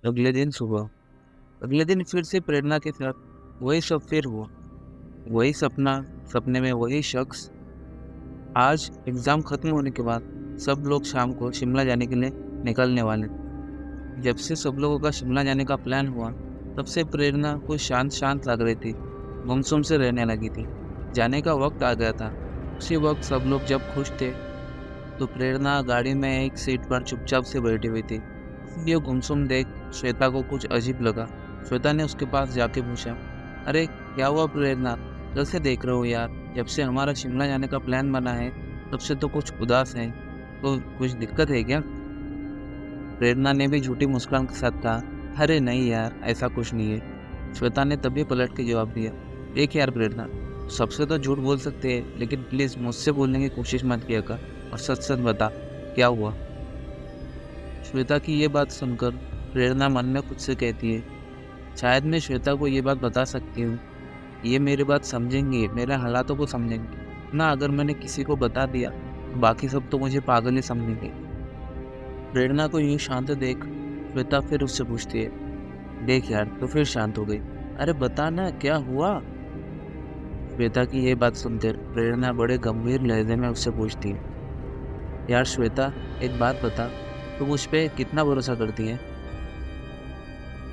अगले दिन सुबह, अगले दिन फिर से प्रेरणा के साथ वही सब फिर हुआ। वही सपना, सपने में वही शख्स। आज एग्ज़ाम खत्म होने के बाद सब लोग शाम को शिमला जाने के लिए निकलने वाले थे। जब से सब लोगों का शिमला जाने का प्लान हुआ, तब से प्रेरणा कुछ शांत-शांत लग रही थी, गुमसुम से रहने लगी थी। जाने का वक़्त आ गया था। उसी वक़्त सब लोग जब खुश थे, तो प्रेरणा गाड़ी में एक सीट पर चुपचाप से बैठी हुई थी। ये गुमसुम देख श्वेता को कुछ अजीब लगा। श्वेता ने उसके पास जाके पूछा, अरे क्या हुआ प्रेरणा, कैसे देख रहे हो यार? जब से हमारा शिमला जाने का प्लान बना है, तब से तो कुछ उदास है। तो कुछ दिक्कत है क्या? प्रेरणा ने भी झूठी मुस्कान के साथ कहा, अरे नहीं यार, ऐसा कुछ नहीं है। श्वेता ने तभी पलट के जवाब दिया, देख यार प्रेरणा, सबसे तो झूठ बोल सकते हैं, लेकिन प्लीज़ मुझसे बोलने की कोशिश मत किया कर और सच सच बता, क्या हुआ? श्वेता की ये बात सुनकर प्रेरणा मन में खुद से कहती है, शायद मैं श्वेता को ये बात बता सकती हूँ। ये मेरी बात समझेंगे, मेरे हालातों को समझेंगे। ना अगर मैंने किसी को बता दिया, तो बाकी सब तो मुझे पागल ही समझेंगे। प्रेरणा को यूँ शांत देख श्वेता फिर उससे पूछती है, देख यार तो फिर शांत हो गई। अरे बता ना क्या हुआ? श्वेता की ये बात सुनकर प्रेरणा बड़े गंभीर लहजे में उससे पूछती है, यार श्वेता, एक बात बता, तू मुझ पे कितना भरोसा करती है?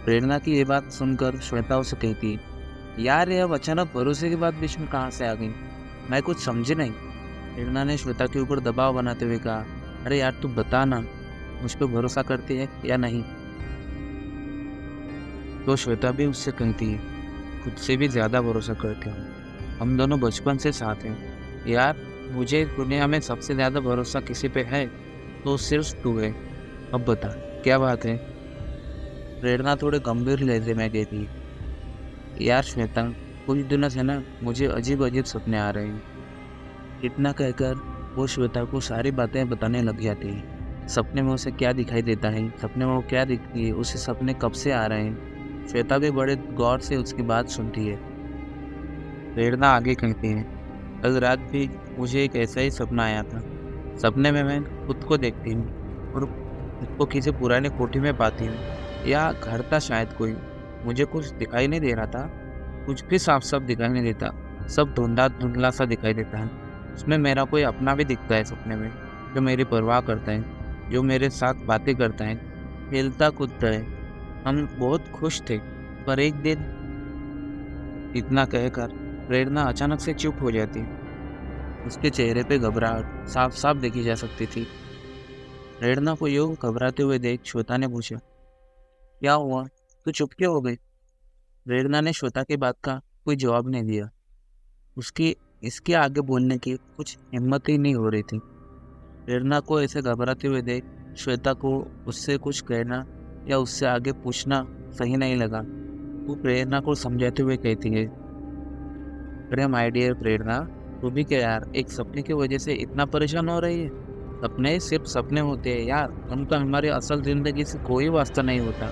प्रेरणा की ये बात सुनकर श्वेता उसे कहती है, यार ये अब अचानक भरोसे की बात बीच में कहाँ से आ गई? मैं कुछ समझी नहीं। प्रेरणा ने श्वेता के ऊपर दबाव बनाते हुए कहा, अरे यार तू बता ना, मुझ पे भरोसा करती है या नहीं? तो श्वेता भी उससे कहती है, खुद से भी ज़्यादा भरोसा करती हूँ। हम दोनों बचपन से साथ हैं। यार मुझे इस दुनिया में सबसे ज़्यादा भरोसा किसी पे है, तो सिर्फ तू है। अब बता, क्या बात है? प्रेरणा थोड़े गंभीर लहजे में कहती है, यार श्वेता, कुछ दिनों से ना मुझे अजीब-अजीब सपने आ रहे हैं। इतना कहकर वो श्वेता को सारी बातें बताने लग जाती है। सपने में उसे क्या दिखाई देता है, सपने में वो क्या दिखती है, उसे सपने कब से आ रहे हैं। श्वेता भी बड़े गौर से उसकी बात सुनती है। प्रेरणा आगे कहती है, कल रात भी मुझे एक ऐसा ही सपना आया था। सपने में मैं खुद को देखती हूँ और खुद को किसी पुराने कोठी में पाती हूँ, या घर था शायद कोई। मुझे कुछ दिखाई नहीं दे रहा था, कुछ भी साफ-साफ दिखाई नहीं देता। सब धुंधला-धुंधला सा दिखाई देता है। उसमें मेरा कोई अपना भी दिखता है सपने में, जो मेरी परवाह करता है, जो मेरे साथ बातें करता है, खेलता-कूदता है। हम बहुत खुश थे, पर एक दिन। इतना कहकर प्रेरणा अचानक से चुप हो जाती। उसके चेहरे पे घबराहट साफ-साफ देखी जा सकती थी। प्रेरणा को यूं घबराते हुए देख श्वेता ने पूछा, क्या हुआ? तू चुप क्यों हो गई? प्रेरणा ने श्वेता की बात का कोई जवाब नहीं दिया। उसकी इसके आगे बोलने की कुछ हिम्मत ही नहीं हो रही थी। प्रेरणा को ऐसे घबराते हुए देख श्वेता को उससे कुछ कहना या उससे आगे पूछना सही नहीं लगा। वो प्रेरणा को समझाते हुए कहती है, अरे माय डियर प्रेरणा, तू भी क्या यार, एक सपने की वजह से इतना परेशान हो रही है? सपने सिर्फ सपने होते हैं यार, उनका हमारी असल ज़िंदगी से कोई वास्ता नहीं होता।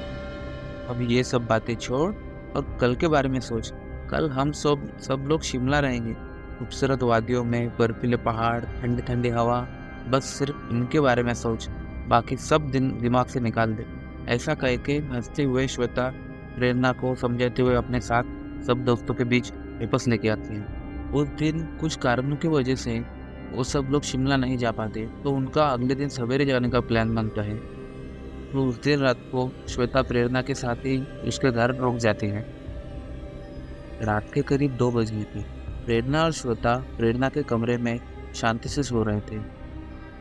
अब ये सब बातें छोड़ और कल के बारे में सोच। कल हम सब लोग शिमला रहेंगे, खूबसूरत वादियों में, बर्फीले पहाड़, ठंडी-ठंडी हवा। बस सिर्फ इनके बारे में सोच, बाकी सब दिन दिमाग से निकाल दे। ऐसा कह के हँसते हुए श्वेता प्रेरणा को समझाते हुए अपने साथ सब दोस्तों के बीच वापस लेके आती हैं। उस दिन कुछ कारणों की वजह से वो सब लोग शिमला नहीं जा पाते, तो उनका अगले दिन सवेरे जाने का प्लान बनता है। तो उस दिन रात को श्वेता प्रेरणा के साथ ही उसके घर रुक जाती है। रात के करीब 2 बज गई थी। प्रेरणा और श्वेता प्रेरणा के कमरे में शांति से सो रहे थे।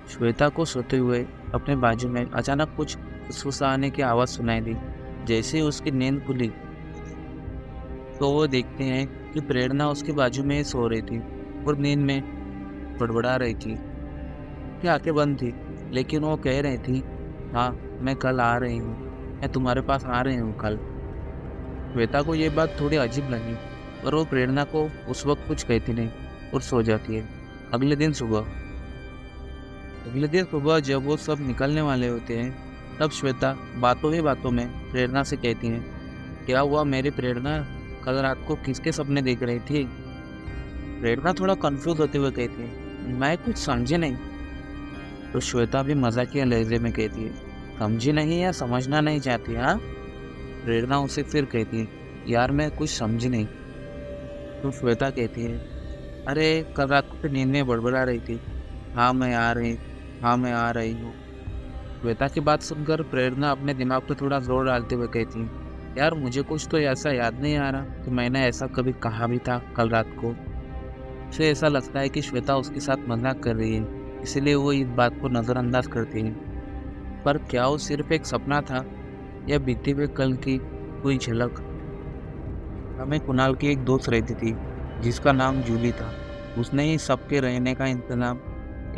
श्वेता को सोते हुए अपने बाजू में अचानक कुछ फुसफुसाने की आवाज़ सुनाई दी। जैसे ही उसकी नींद खुली, तो वो देखते हैं कि प्रेरणा उसके बाजू में ही सो रही थी और नींद में बड़बड़ा रही थी। उसकी आंखें बंद थी, लेकिन वो कह रही थी, हाँ मैं कल आ रही हूँ, मैं तुम्हारे पास आ रही हूँ कल। श्वेता को ये बात थोड़ी अजीब लगी, पर वो प्रेरणा को उस वक्त कुछ कहती नहीं और सो जाती है। अगले दिन सुबह अगले दिन सुबह जब वो सब निकलने वाले होते हैं, तब श्वेता बातों ही बातों में प्रेरणा से कहती है, क्या हुआ मेरी प्रेरणा, कल रात को किसके सपने देख रही थी? प्रेरणा थोड़ा कंफ्यूज होते हुए कहती है, मैं कुछ समझी नहीं। तो श्वेता भी मजाकिया लहजे में कहती है, समझी नहीं या समझना नहीं चाहती? हाँ, प्रेरणा उसे फिर कहती है, यार मैं कुछ समझी नहीं। तो श्वेता कहती है, अरे कल रात को तो नींद में बड़बड़ा रही थी, हाँ मैं आ रही हाँ मैं आ रही हूँ। श्वेता की बात सुनकर प्रेरणा अपने दिमाग पर थोड़ा जोर डालते हुए कहती है, यार मुझे कुछ तो ऐसा याद नहीं आ रहा कि मैंने ऐसा कभी कहा भी था कल रात को। उसे ऐसा लगता है कि श्वेता उसके साथ मजाक कर रही है, इसलिए वो इस बात को नज़रअंदाज करती है। पर क्या वो सिर्फ एक सपना था या बीते हुए कल की कोई झलक? हमें कुणाल की एक दोस्त रहती थी जिसका नाम जूली था। उसने ही सबके रहने का इंतजाम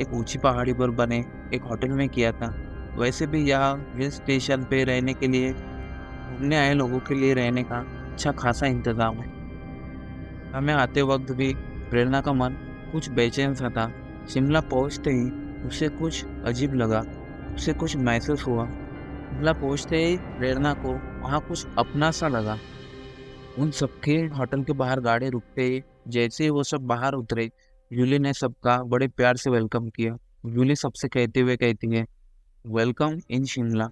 एक ऊंची पहाड़ी पर बने एक होटल में किया था। वैसे भी यहाँ हिल स्टेशन पे रहने के लिए, घूमने आए लोगों के लिए रहने का अच्छा खासा इंतजाम है। हमें आते वक्त भी प्रेरणा का मन कुछ बेचैन सा था। शिमला पहुंचते ही उसे कुछ अजीब लगा, उसे कुछ महसूस हुआ। शिमला पहुंचते ही प्रेरणा को वहाँ कुछ अपना सा लगा। उन सबके होटल के बाहर गाड़ी रुकते ही जैसे ही वो सब बाहर उतरे, जूली ने सबका बड़े प्यार से वेलकम किया। जूली सबसे कहते हुए कहती है, वेलकम इन शिमला।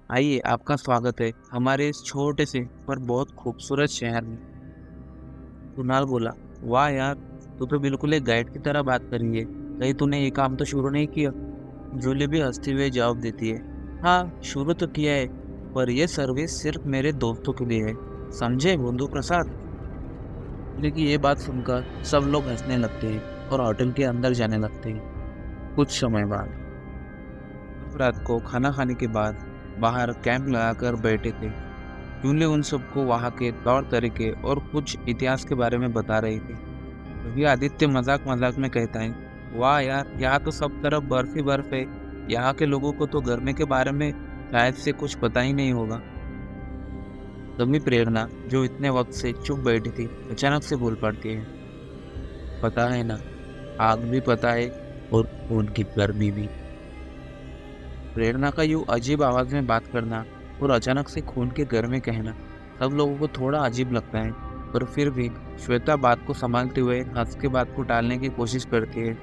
आइए, आपका स्वागत है हमारे इस छोटे से पर बहुत खूबसूरत शहर में। कुणाल बोला, वाह यार, तू तो बिल्कुल एक गाइड की तरह बात कर रही है। कहीं तूने ये काम तो शुरू नहीं किया? जूली भी हंसते हुए जवाब देती है, हाँ शुरू तो किया है, पर यह सर्विस सिर्फ मेरे दोस्तों के लिए है, समझे बंधु प्रसाद। लेकिन ये बात सुनकर सब लोग हंसने लगते हैं और होटल के अंदर जाने लगते हैं। कुछ समय बाद रात को खाना खाने के बाद बाहर कैंप लगाकर बैठे थे। जूली उन सबको वहाँ के तौर तरीके और कुछ इतिहास के बारे में बता रही थी। तभी आदित्य मजाक मजाक में कहता है, वाह यार, यहाँ तो सब तरफ बर्फ ही बर्फ है। यहाँ के लोगों को तो गर्मी के बारे में शायद से कुछ पता ही नहीं होगा। तभी प्रेरणा, जो इतने वक्त से चुप बैठी थी, अचानक से बोल पड़ती है, पता है ना, आग भी पता है और खून की गर्मी भी। प्रेरणा का यूं अजीब आवाज में बात करना और अचानक से खून के गर्मी कहना सब लोगों को थोड़ा अजीब लगता है, पर फिर भी श्वेता बात को संभालते हुए हंस के बात को टालने की कोशिश करती है।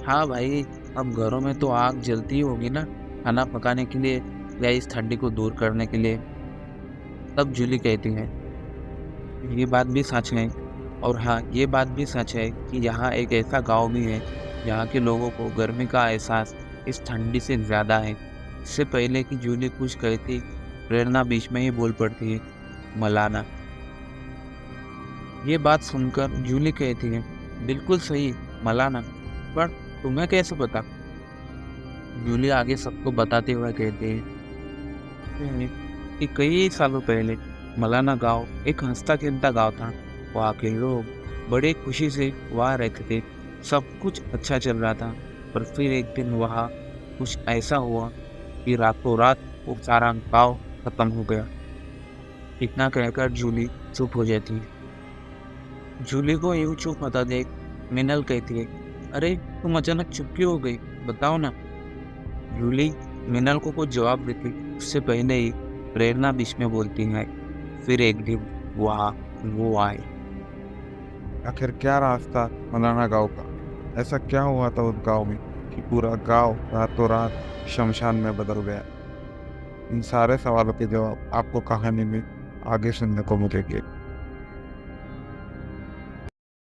हाँ भाई, अब घरों में तो आग जलती ही होगी ना, खाना पकाने के लिए या इस ठंडी को दूर करने के लिए। तब जूली कहती है, ये बात भी सच है, और हाँ ये बात भी सच है कि यहाँ एक ऐसा गांव भी है जहाँ के लोगों को गर्मी का एहसास इस ठंडी से ज़्यादा है। इससे पहले कि जूली कुछ कहती, प्रेरणा बीच में ही बोल पड़ती है, मलाना। ये बात सुनकर जूली कहती है, बिल्कुल सही, मलाना, पर तुम्हें कैसे पता? जूली आगे सबको बताते हुए कहती है कि कई सालों पहले मलाना गांव एक हंसता खेलता गांव था। वहाँ के लोग बड़े खुशी से वहाँ रहते थे, सब कुछ अच्छा चल रहा था। पर फिर एक दिन वहाँ कुछ ऐसा हुआ कि रातों रात वो सारा गांव खत्म हो गया। इतना कहकर जूली चुप हो जाती है। जूली को यूं चुप होता देख मिनल कहती है, अरे तुम अचानक चुप क्यों हो गई, बताओ ना। जूली मिनल को कुछ जवाब देती उससे पहले ही प्रेरणा बीच में बोलती है, फिर एक दिन वहाँ वो आए। आखिर क्या रास्ता मलाना गांव का? ऐसा क्या हुआ था उस गांव में कि पूरा गांव रातों रात शमशान में बदल गया? इन सारे सवालों के जवाब आपको कहानी में आगे सुनने को मिलेंगे।